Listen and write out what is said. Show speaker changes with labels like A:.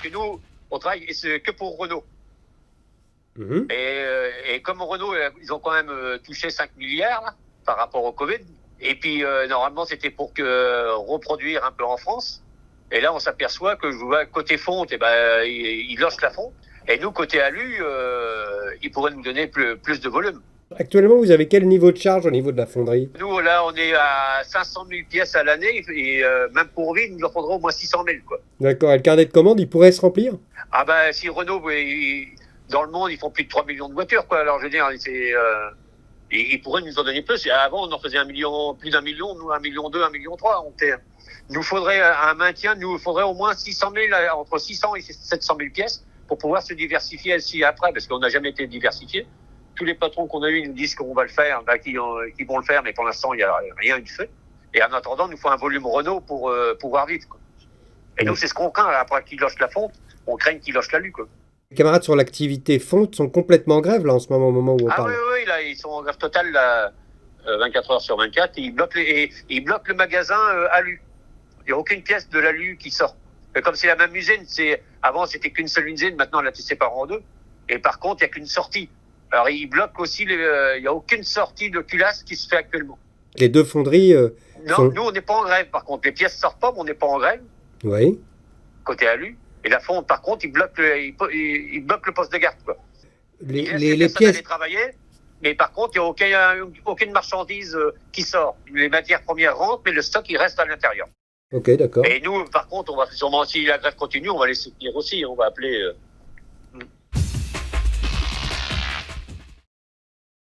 A: que nous, on travaille que pour Renault.
B: Mhm.
A: Et comme Renault, ils ont quand même touché 5 milliards là, par rapport au Covid. Et puis, normalement, c'était pour reproduire un peu en France. Et là, on s'aperçoit que côté fonte, ils lochent la fonte. Et nous, côté alu, ils pourraient nous donner plus de volume.
B: Actuellement, vous avez quel niveau de charge au niveau de la fonderie?
A: Nous, là, on est à 500 000 pièces à l'année. Et même pour vide, il nous en faudra au moins 600 000, quoi.
B: D'accord, et le carnet de commande, il pourrait se remplir?
A: Ah ben, si Renault, dans le monde, ils font plus de 3 millions de voitures, quoi. Alors, je veux dire, ils pourraient nous en donner plus. Et avant, on en faisait plus d'un million, nous, 1,2 million, 1,3 million. Nous faudrait un maintien, nous faudrait au moins 600 000, entre 600 et 700 000 pièces pour pouvoir se diversifier aussi après, parce qu'on n'a jamais été diversifié. Tous les patrons qu'on a eus nous disent qu'on va le faire, qu'ils vont le faire, mais pour l'instant, il n'y a rien eu de fait. Et en attendant, il nous faut un volume Renault pour pouvoir vivre, quoi. Et nous, c'est ce qu'on craint. Après qu'ils lochent la fonte, on craint qu'ils lochent l'alu, quoi.
B: Les camarades sur l'activité fonte sont complètement en grève là en ce moment, au moment où on
A: Ah
B: parle.
A: oui, là, ils sont en grève totale, là, 24 heures sur 24. Et ils bloquent le magasin alu. Il n'y a aucune pièce de l'alu qui sort. Et comme c'est la même usine, avant c'était qu'une seule usine, maintenant elle a été séparée en deux. Et par contre, il n'y a qu'une sortie. Alors ils bloquent aussi, il n'y a aucune sortie de culasse qui se fait actuellement.
B: Les deux fonderies
A: Non,
B: sont...
A: nous on n'est pas en grève. Par contre, les pièces sortent pas, mais on n'est pas en grève,
B: Oui.
A: côté alu. Et la fonte, par contre, ils bloquent le poste de garde, quoi.
B: Les,
A: Ils laissent
B: les-
A: les
B: les
A: personnes aller
B: pièces...
A: travailler, mais par contre, il n'y a aucune marchandise qui sort. Les matières premières rentrent, mais le stock, il reste à l'intérieur.
B: Ok, d'accord.
A: Et nous, par contre, on va sûrement, si la grève continue, on va les soutenir aussi. On va appeler